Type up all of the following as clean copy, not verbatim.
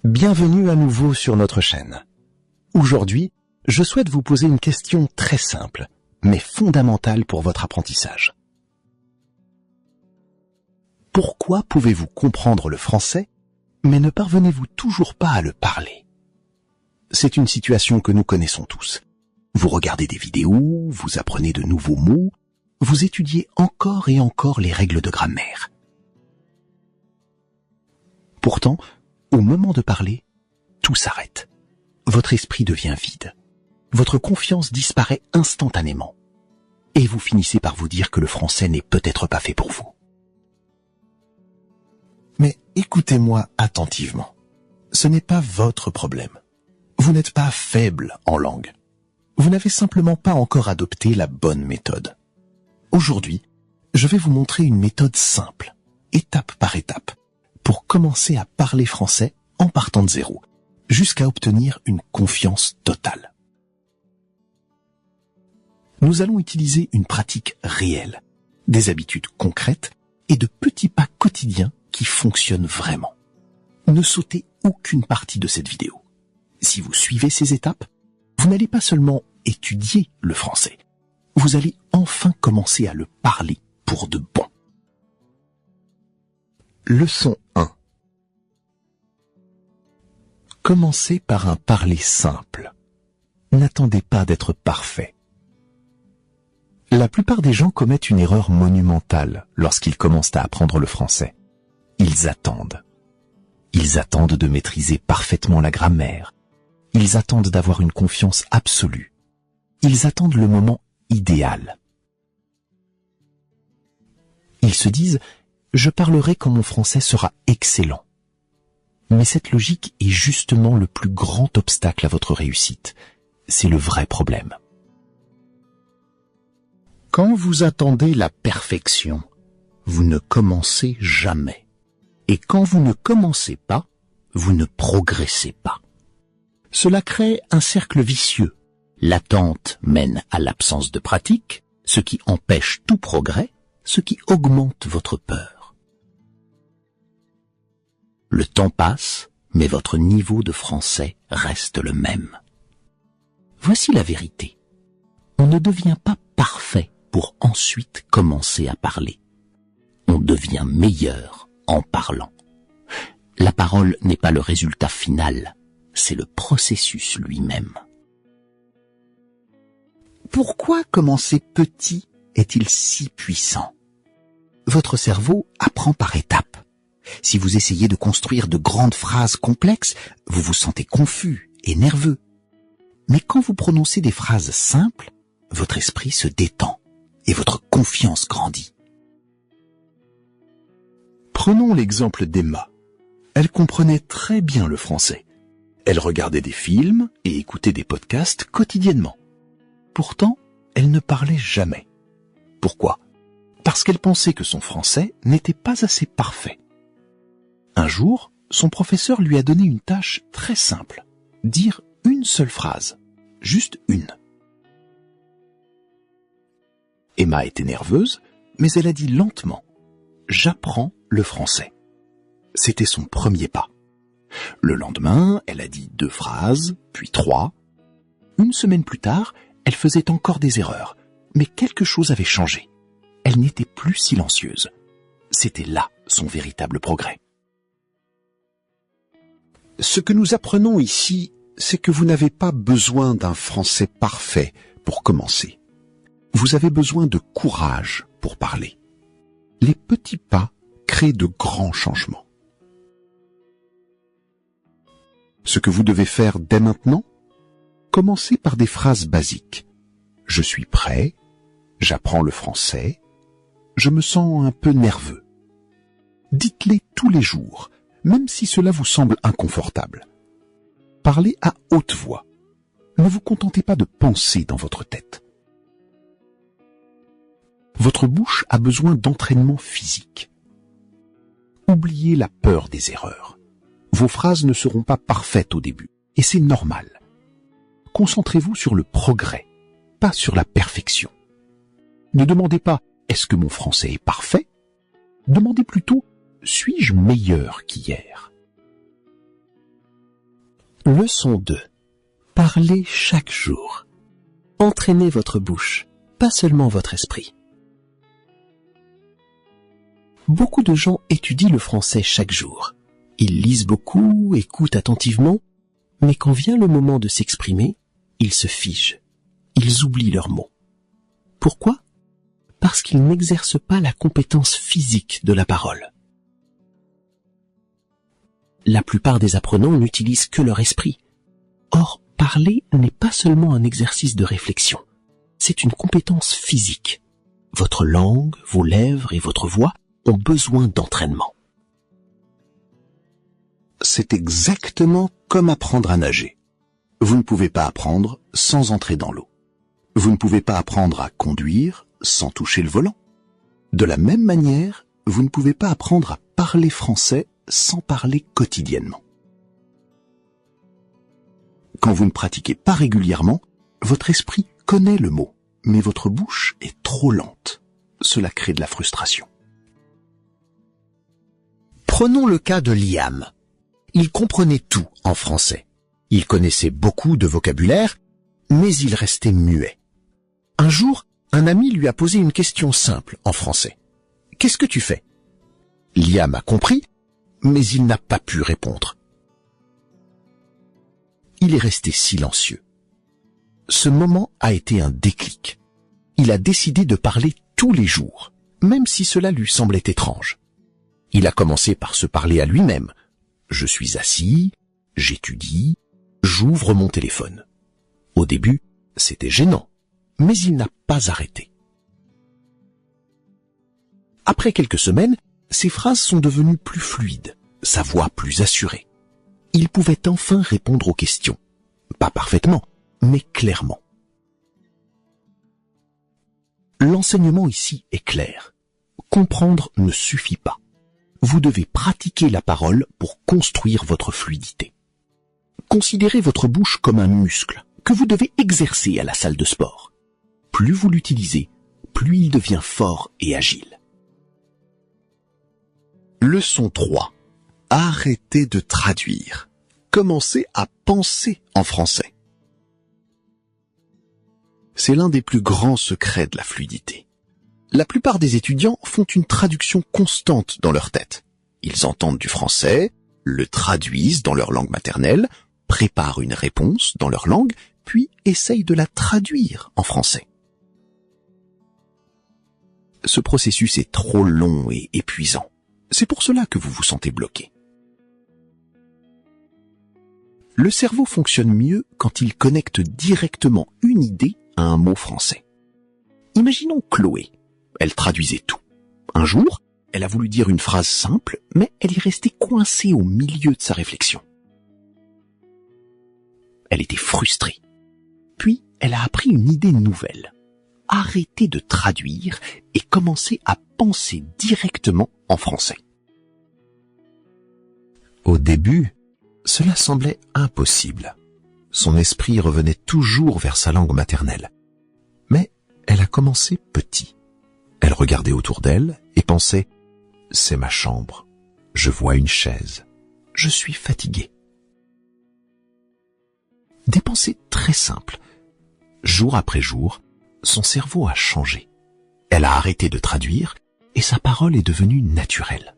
Bienvenue à nouveau sur notre chaîne. Aujourd'hui, je souhaite vous poser une question très simple, mais fondamentale pour votre apprentissage. Pourquoi pouvez-vous comprendre le français, mais ne parvenez-vous toujours pas à le parler? C'est une situation que nous connaissons tous. Vous regardez des vidéos, vous apprenez de nouveaux mots, vous étudiez encore et encore les règles de grammaire. Pourtant, au moment de parler, tout s'arrête. Votre esprit devient vide. Votre confiance disparaît instantanément. Et vous finissez par vous dire que le français n'est peut-être pas fait pour vous. Mais écoutez-moi attentivement. Ce n'est pas votre problème. Vous n'êtes pas faible en langue. Vous n'avez simplement pas encore adopté la bonne méthode. Aujourd'hui, je vais vous montrer une méthode simple, étape par étape, pour commencer à parler français en partant de zéro, jusqu'à obtenir une confiance totale. Nous allons utiliser une pratique réelle, des habitudes concrètes et de petits pas quotidiens qui fonctionnent vraiment. Ne sautez aucune partie de cette vidéo. Si vous suivez ces étapes, vous n'allez pas seulement étudier le français, vous allez enfin commencer à le parler pour de bon. Leçon 1. Commencez par un parler simple. N'attendez pas d'être parfait. La plupart des gens commettent une erreur monumentale lorsqu'ils commencent à apprendre le français. Ils attendent. Ils attendent de maîtriser parfaitement la grammaire. Ils attendent d'avoir une confiance absolue. Ils attendent le moment idéal. Ils se disent « Je parlerai quand mon français sera excellent ». Mais cette logique est justement le plus grand obstacle à votre réussite. C'est le vrai problème. Quand vous attendez la perfection, vous ne commencez jamais. Et quand vous ne commencez pas, vous ne progressez pas. Cela crée un cercle vicieux. L'attente mène à l'absence de pratique, ce qui empêche tout progrès, ce qui augmente votre peur. Le temps passe, mais votre niveau de français reste le même. Voici la vérité. On ne devient pas parfait pour ensuite commencer à parler. On devient meilleur en parlant. La parole n'est pas le résultat final, c'est le processus lui-même. Pourquoi commencer petit est-il si puissant? Votre cerveau apprend par étapes. Si vous essayez de construire de grandes phrases complexes, vous vous sentez confus et nerveux. Mais quand vous prononcez des phrases simples, votre esprit se détend et votre confiance grandit. Prenons l'exemple d'Emma. Elle comprenait très bien le français. Elle regardait des films et écoutait des podcasts quotidiennement. Pourtant, elle ne parlait jamais. Pourquoi? Parce qu'elle pensait que son français n'était pas assez parfait. Un jour, son professeur lui a donné une tâche très simple. Dire une seule phrase. Juste une. Emma était nerveuse, mais elle a dit lentement « J'apprends le français ». C'était son premier pas. Le lendemain, elle a dit 2 phrases, puis 3. Une semaine plus tard, elle faisait encore des erreurs, mais quelque chose avait changé. Elle n'était plus silencieuse. C'était là son véritable progrès. Ce que nous apprenons ici, c'est que vous n'avez pas besoin d'un français parfait pour commencer. Vous avez besoin de courage pour parler. Les petits pas créent de grands changements. Ce que vous devez faire dès maintenant, commencez par des phrases basiques. Je suis prêt, j'apprends le français, je me sens un peu nerveux. Dites-les tous les jours, même si cela vous semble inconfortable. Parlez à haute voix. Ne vous contentez pas de penser dans votre tête. Votre bouche a besoin d'entraînement physique. Oubliez la peur des erreurs. Vos phrases ne seront pas parfaites au début, et c'est normal. Concentrez-vous sur le progrès, pas sur la perfection. Ne demandez pas « Est-ce que mon français est parfait ?» Demandez plutôt « Suis-je meilleur qu'hier ?» Leçon 2. Parlez chaque jour. Entraînez votre bouche, pas seulement votre esprit. Beaucoup de gens étudient le français chaque jour. Ils lisent beaucoup, écoutent attentivement, mais quand vient le moment de s'exprimer, ils se figent. Ils oublient leurs mots. Pourquoi ? Parce qu'ils n'exercent pas la compétence physique de la parole. La plupart des apprenants n'utilisent que leur esprit. Or, parler n'est pas seulement un exercice de réflexion. C'est une compétence physique. Votre langue, vos lèvres et votre voix ont besoin d'entraînement. C'est exactement comme apprendre à nager. Vous ne pouvez pas apprendre sans entrer dans l'eau. Vous ne pouvez pas apprendre à conduire sans toucher le volant. De la même manière, vous ne pouvez pas apprendre à parler français sans parler quotidiennement. Quand vous ne pratiquez pas régulièrement, votre esprit connaît le mot, mais votre bouche est trop lente. Cela crée de la frustration. Prenons le cas de Liam. Il comprenait tout en français. Il connaissait beaucoup de vocabulaire, mais il restait muet. Un jour, un ami lui a posé une question simple en français. « Qu'est-ce que tu fais ?» Liam a compris, mais il n'a pas pu répondre. Il est resté silencieux. Ce moment a été un déclic. Il a décidé de parler tous les jours, même si cela lui semblait étrange. Il a commencé par se parler à lui-même. « Je suis assis, j'étudie, j'ouvre mon téléphone. » Au début, c'était gênant, mais il n'a pas arrêté. Après quelques semaines, ses phrases sont devenues plus fluides, sa voix plus assurée. Il pouvait enfin répondre aux questions. Pas parfaitement, mais clairement. L'enseignement ici est clair. Comprendre ne suffit pas. Vous devez pratiquer la parole pour construire votre fluidité. Considérez votre bouche comme un muscle que vous devez exercer à la salle de sport. Plus vous l'utilisez, plus il devient fort et agile. Leçon 3. Arrêtez de traduire. Commencez à penser en français. C'est l'un des plus grands secrets de la fluidité. La plupart des étudiants font une traduction constante dans leur tête. Ils entendent du français, le traduisent dans leur langue maternelle, préparent une réponse dans leur langue, puis essayent de la traduire en français. Ce processus est trop long et épuisant. C'est pour cela que vous vous sentez bloqué. Le cerveau fonctionne mieux quand il connecte directement une idée à un mot français. Imaginons Chloé. Elle traduisait tout. Un jour, elle a voulu dire une phrase simple, mais elle est restée coincée au milieu de sa réflexion. Elle était frustrée. Puis, elle a appris une idée nouvelle. Arrêtez de traduire et commencez à penser directement en français. Au début, cela semblait impossible. Son esprit revenait toujours vers sa langue maternelle. Mais elle a commencé petit. Elle regardait autour d'elle et pensait « C'est ma chambre, je vois une chaise, je suis fatiguée ». Des pensées très simples. Jour après jour, son cerveau a changé. Elle a arrêté de traduire et sa parole est devenue naturelle.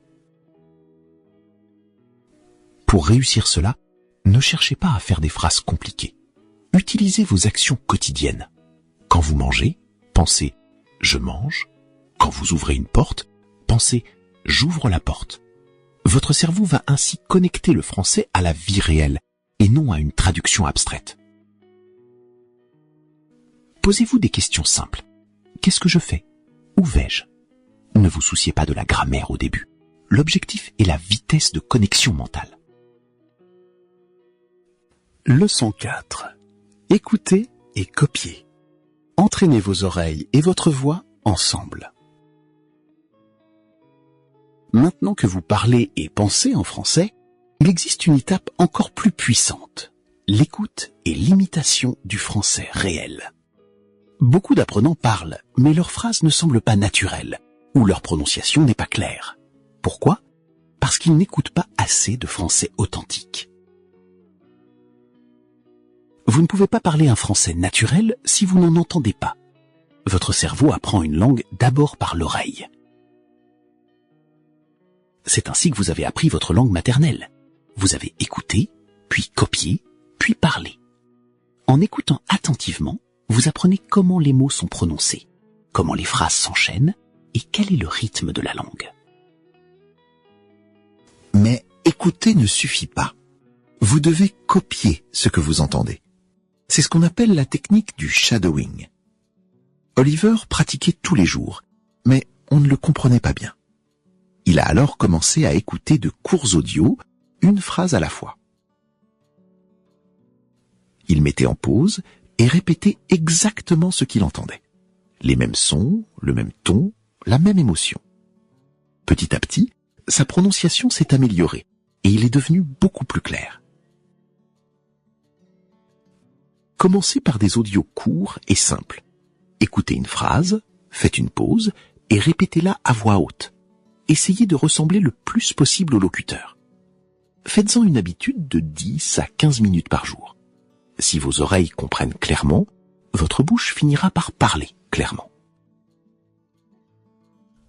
Pour réussir cela, ne cherchez pas à faire des phrases compliquées. Utilisez vos actions quotidiennes. Quand vous mangez, pensez « je mange ». Quand vous ouvrez une porte, pensez « j'ouvre la porte ». Votre cerveau va ainsi connecter le français à la vie réelle et non à une traduction abstraite. Posez-vous des questions simples. Qu'est-ce que je fais ? Où vais-je ? Ne vous souciez pas de la grammaire au début. L'objectif est la vitesse de connexion mentale. Leçon 4. Écoutez et copiez. Entraînez vos oreilles et votre voix ensemble. Maintenant que vous parlez et pensez en français, il existe une étape encore plus puissante, l'écoute et l'imitation du français réel. Beaucoup d'apprenants parlent, mais leurs phrases ne semblent pas naturelles, ou leur prononciation n'est pas claire. Pourquoi ? Parce qu'ils n'écoutent pas assez de français authentique. Vous ne pouvez pas parler un français naturel si vous n'en entendez pas. Votre cerveau apprend une langue d'abord par l'oreille. C'est ainsi que vous avez appris votre langue maternelle. Vous avez écouté, puis copié, puis parlé. En écoutant attentivement, vous apprenez comment les mots sont prononcés, comment les phrases s'enchaînent et quel est le rythme de la langue. Mais écouter ne suffit pas. Vous devez copier ce que vous entendez. C'est ce qu'on appelle la technique du shadowing. Oliver pratiquait tous les jours, mais on ne le comprenait pas bien. Il a alors commencé à écouter de courts audios, une phrase à la fois. Il mettait en pause et répétait exactement ce qu'il entendait. Les mêmes sons, le même ton, la même émotion. Petit à petit, sa prononciation s'est améliorée et il est devenu beaucoup plus clair. Commencez par des audios courts et simples. Écoutez une phrase, faites une pause et répétez-la à voix haute. Essayez de ressembler le plus possible au locuteur. Faites-en une habitude de 10 à 15 minutes par jour. Si vos oreilles comprennent clairement, votre bouche finira par parler clairement.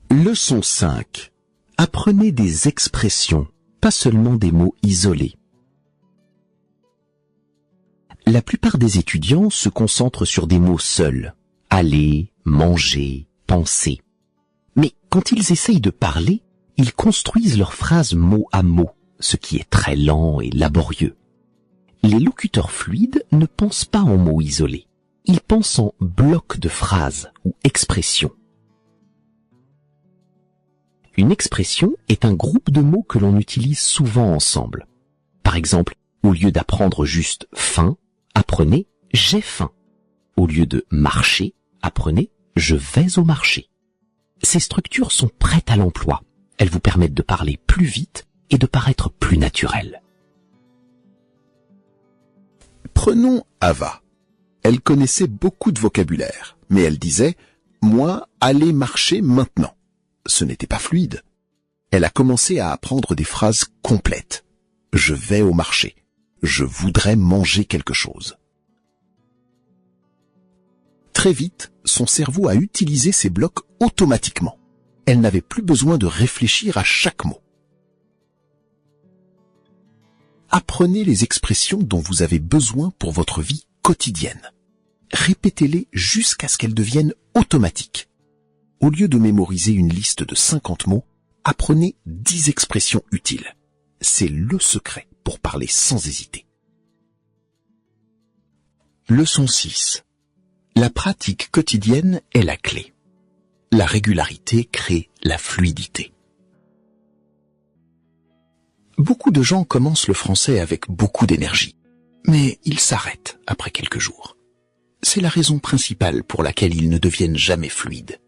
Leçon 5. Apprenez des expressions, pas seulement des mots isolés. La plupart des étudiants se concentrent sur des mots seuls. Aller, manger, penser. Mais quand ils essayent de parler, ils construisent leurs phrases mot à mot, ce qui est très lent et laborieux. Les locuteurs fluides ne pensent pas en mots isolés. Ils pensent en blocs de phrases ou expressions. Une expression est un groupe de mots que l'on utilise souvent ensemble. Par exemple, au lieu d'apprendre juste faim, apprenez j'ai faim. Au lieu de marcher, apprenez je vais au marché. Ces structures sont prêtes à l'emploi. Elles vous permettent de parler plus vite et de paraître plus naturel. Prenons Ava. Elle connaissait beaucoup de vocabulaire, mais elle disait « Moi, aller marcher maintenant ». Ce n'était pas fluide. Elle a commencé à apprendre des phrases complètes. « Je vais au marché »,« Je voudrais manger quelque chose ». Très vite, son cerveau a utilisé ces blocs automatiquement. Elle n'avait plus besoin de réfléchir à chaque mot. Apprenez les expressions dont vous avez besoin pour votre vie quotidienne. Répétez-les jusqu'à ce qu'elles deviennent automatiques. Au lieu de mémoriser une liste de 50 mots, apprenez 10 expressions utiles. C'est le secret pour parler sans hésiter. Leçon 6. La pratique quotidienne est la clé. La régularité crée la fluidité. Beaucoup de gens commencent le français avec beaucoup d'énergie, mais ils s'arrêtent après quelques jours. C'est la raison principale pour laquelle ils ne deviennent jamais fluides.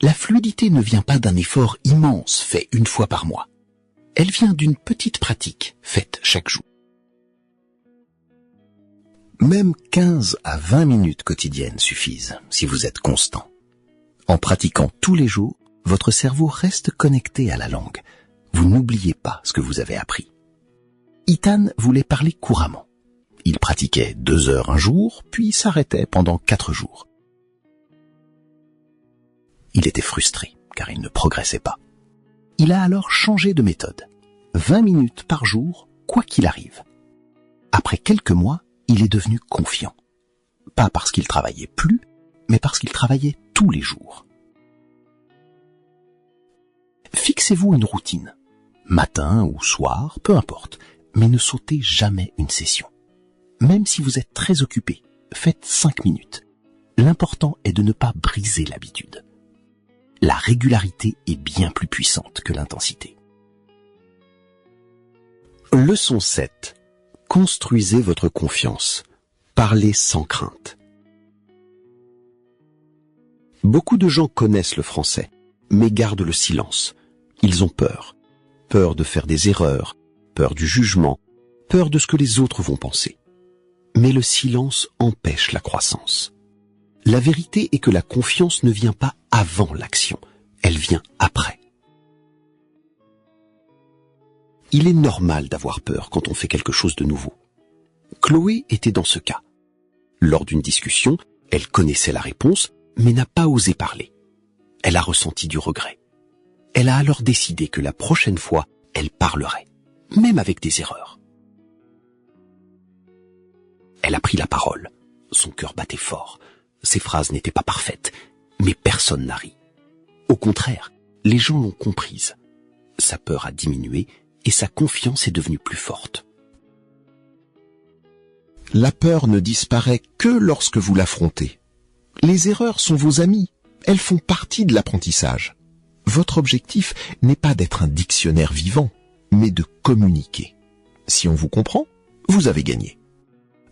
La fluidité ne vient pas d'un effort immense fait une fois par mois. Elle vient d'une petite pratique faite chaque jour. Même 15 à 20 minutes quotidiennes suffisent si vous êtes constant. En pratiquant tous les jours, votre cerveau reste connecté à la langue. Vous n'oubliez pas ce que vous avez appris. Ethan voulait parler couramment. Il pratiquait 2 heures un jour, puis s'arrêtait pendant 4 jours. Il était frustré, car il ne progressait pas. Il a alors changé de méthode. 20 minutes par jour, quoi qu'il arrive. Après quelques mois, il est devenu confiant. Pas parce qu'il travaillait plus, mais parce qu'il travaillait tous les jours. Fixez-vous une routine. Matin ou soir, peu importe, mais ne sautez jamais une session. Même si vous êtes très occupé, faites 5 minutes. L'important est de ne pas briser l'habitude. La régularité est bien plus puissante que l'intensité. Leçon 7. Construisez votre confiance. Parlez sans crainte. Beaucoup de gens connaissent le français, mais gardent le silence. Ils ont peur. Peur de faire des erreurs, peur du jugement, peur de ce que les autres vont penser. Mais le silence empêche la croissance. La vérité est que la confiance ne vient pas avant l'action, elle vient après. Il est normal d'avoir peur quand on fait quelque chose de nouveau. Chloé était dans ce cas. Lors d'une discussion, elle connaissait la réponse, mais n'a pas osé parler. Elle a ressenti du regret. Elle a alors décidé que la prochaine fois, elle parlerait, même avec des erreurs. Elle a pris la parole. Son cœur battait fort. Ses phrases n'étaient pas parfaites, mais personne n'a ri. Au contraire, les gens l'ont comprise. Sa peur a diminué et sa confiance est devenue plus forte. La peur ne disparaît que lorsque vous l'affrontez. Les erreurs sont vos amies. Elles font partie de l'apprentissage. Votre objectif n'est pas d'être un dictionnaire vivant, mais de communiquer. Si on vous comprend, vous avez gagné.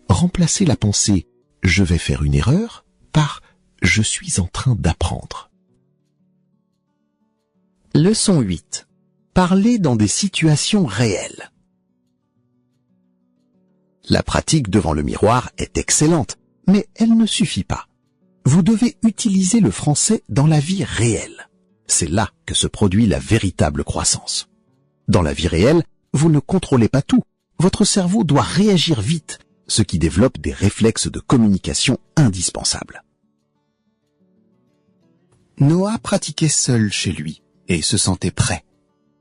Remplacez la pensée « je vais faire une erreur » par « je suis en train d'apprendre ». Leçon 8. Parlez dans des situations réelles. La pratique devant le miroir est excellente, mais elle ne suffit pas. Vous devez utiliser le français dans la vie réelle. C'est là que se produit la véritable croissance. Dans la vie réelle, vous ne contrôlez pas tout. Votre cerveau doit réagir vite, ce qui développe des réflexes de communication indispensables. Noah pratiquait seul chez lui et se sentait prêt.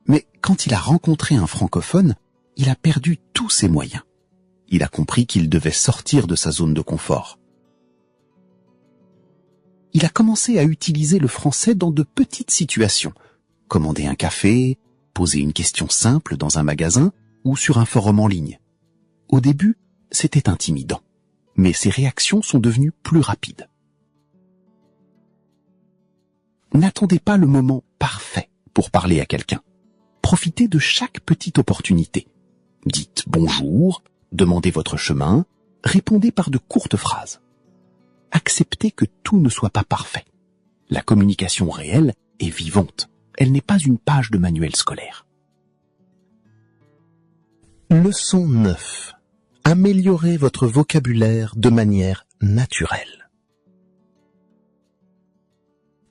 Mais quand il a rencontré un francophone, il a perdu tous ses moyens. Il a compris qu'il devait sortir de sa zone de confort. Il a commencé à utiliser le français dans de petites situations. Commander un café, poser une question simple dans un magasin ou sur un forum en ligne. Au début, c'était intimidant, mais ses réactions sont devenues plus rapides. N'attendez pas le moment parfait pour parler à quelqu'un. Profitez de chaque petite opportunité. Dites bonjour, demandez votre chemin, répondez par de courtes phrases. Acceptez que tout ne soit pas parfait. La communication réelle est vivante. Elle n'est pas une page de manuel scolaire. Leçon 9. Améliorez votre vocabulaire de manière naturelle.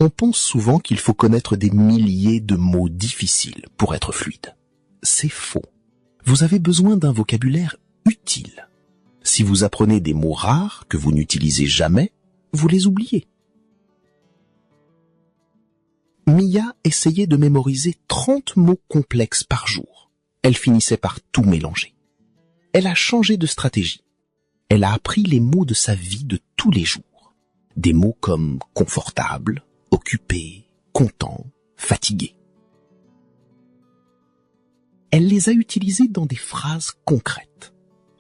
On pense souvent qu'il faut connaître des milliers de mots difficiles pour être fluide. C'est faux. Vous avez besoin d'un vocabulaire utile. Si vous apprenez des mots rares que vous n'utilisez jamais, vous les oubliez. Mia essayait de mémoriser 30 mots complexes par jour. Elle finissait par tout mélanger. Elle a changé de stratégie. Elle a appris les mots de sa vie de tous les jours. Des mots comme confortable, occupé, content, fatigué. Elle les a utilisés dans des phrases concrètes.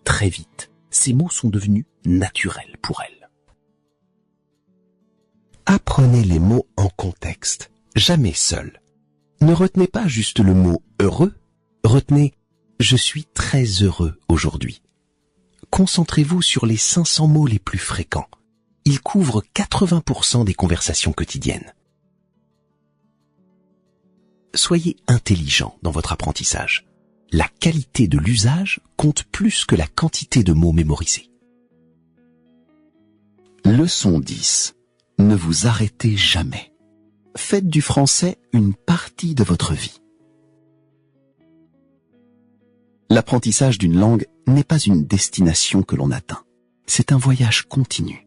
Très vite, ces mots sont devenus naturels pour elle. Apprenez les mots en contexte, jamais seul. Ne retenez pas juste le mot heureux, retenez « je suis très heureux aujourd'hui ». Concentrez-vous sur les 500 mots les plus fréquents. Ils couvrent 80% des conversations quotidiennes. Soyez intelligent dans votre apprentissage. La qualité de l'usage compte plus que la quantité de mots mémorisés. Leçon 10. Ne vous arrêtez jamais. Faites du français une partie de votre vie. L'apprentissage d'une langue n'est pas une destination que l'on atteint. C'est un voyage continu.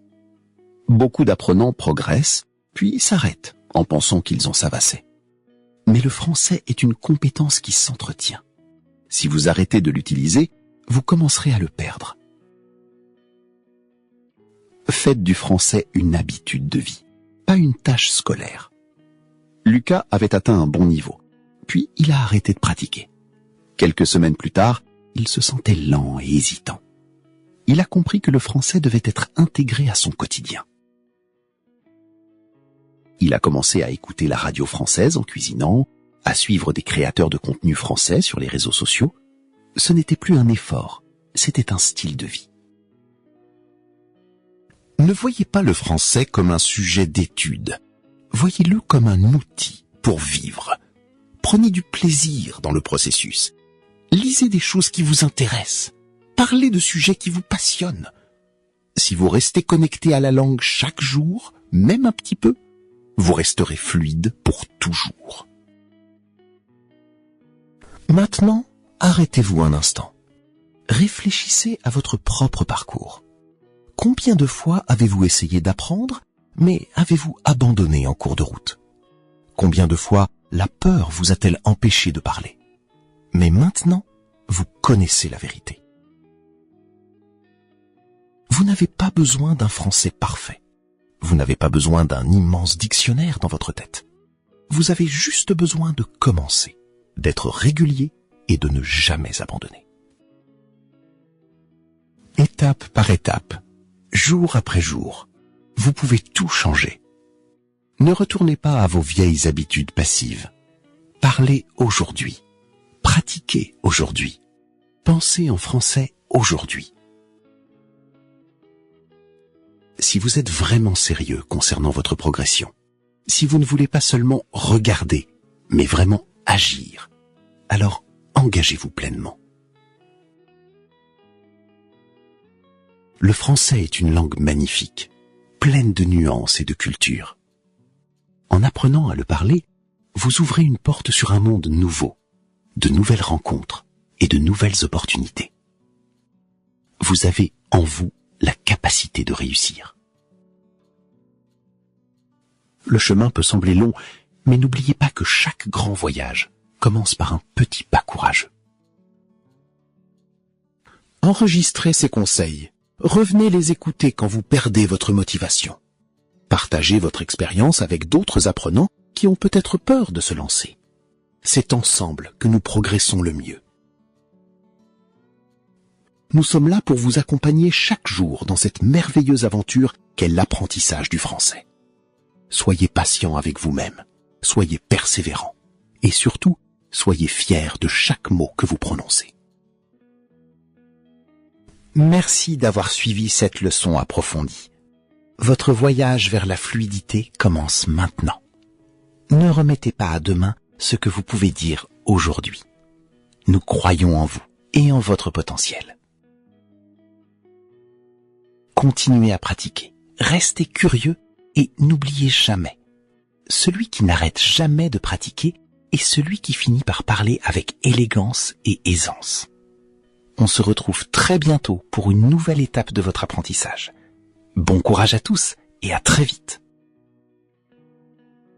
Beaucoup d'apprenants progressent, puis s'arrêtent en pensant qu'ils ont savassé. Mais le français est une compétence qui s'entretient. Si vous arrêtez de l'utiliser, vous commencerez à le perdre. Faites du français une habitude de vie, pas une tâche scolaire. Lucas avait atteint un bon niveau, puis il a arrêté de pratiquer. Quelques semaines plus tard, il se sentait lent et hésitant. Il a compris que le français devait être intégré à son quotidien. Il a commencé à écouter la radio française en cuisinant, à suivre des créateurs de contenu français sur les réseaux sociaux. Ce n'était plus un effort, c'était un style de vie. Ne voyez pas le français comme un sujet d'étude. Voyez-le comme un outil pour vivre. Prenez du plaisir dans le processus. Lisez des choses qui vous intéressent. Parlez de sujets qui vous passionnent. Si vous restez connecté à la langue chaque jour, même un petit peu, vous resterez fluide pour toujours. Maintenant, arrêtez-vous un instant. Réfléchissez à votre propre parcours. Combien de fois avez-vous essayé d'apprendre, mais avez-vous abandonné en cours de route? Combien de fois la peur vous a-t-elle empêché de parler? Mais maintenant, vous connaissez la vérité. Vous n'avez pas besoin d'un français parfait. Vous n'avez pas besoin d'un immense dictionnaire dans votre tête. Vous avez juste besoin de commencer, d'être régulier et de ne jamais abandonner. Étape par étape, jour après jour, vous pouvez tout changer. Ne retournez pas à vos vieilles habitudes passives. Parlez aujourd'hui. Pratiquez aujourd'hui. Pensez en français aujourd'hui. Si vous êtes vraiment sérieux concernant votre progression, si vous ne voulez pas seulement regarder, mais vraiment agir, alors engagez-vous pleinement. Le français est une langue magnifique, pleine de nuances et de culture. En apprenant à le parler, vous ouvrez une porte sur un monde nouveau, de nouvelles rencontres et de nouvelles opportunités. Vous avez en vous la capacité de réussir. Le chemin peut sembler long, mais n'oubliez pas que chaque grand voyage commence par un petit pas courageux. Enregistrez ces conseils. Revenez les écouter quand vous perdez votre motivation. Partagez votre expérience avec d'autres apprenants qui ont peut-être peur de se lancer. C'est ensemble que nous progressons le mieux. Nous sommes là pour vous accompagner chaque jour dans cette merveilleuse aventure qu'est l'apprentissage du français. Soyez patient avec vous-même, soyez persévérant et surtout, soyez fiers de chaque mot que vous prononcez. Merci d'avoir suivi cette leçon approfondie. Votre voyage vers la fluidité commence maintenant. Ne remettez pas à demain ce que vous pouvez dire aujourd'hui. Nous croyons en vous et en votre potentiel. Continuez à pratiquer, restez curieux et n'oubliez jamais, celui qui n'arrête jamais de pratiquer est celui qui finit par parler avec élégance et aisance. On se retrouve très bientôt pour une nouvelle étape de votre apprentissage. Bon courage à tous et à très vite.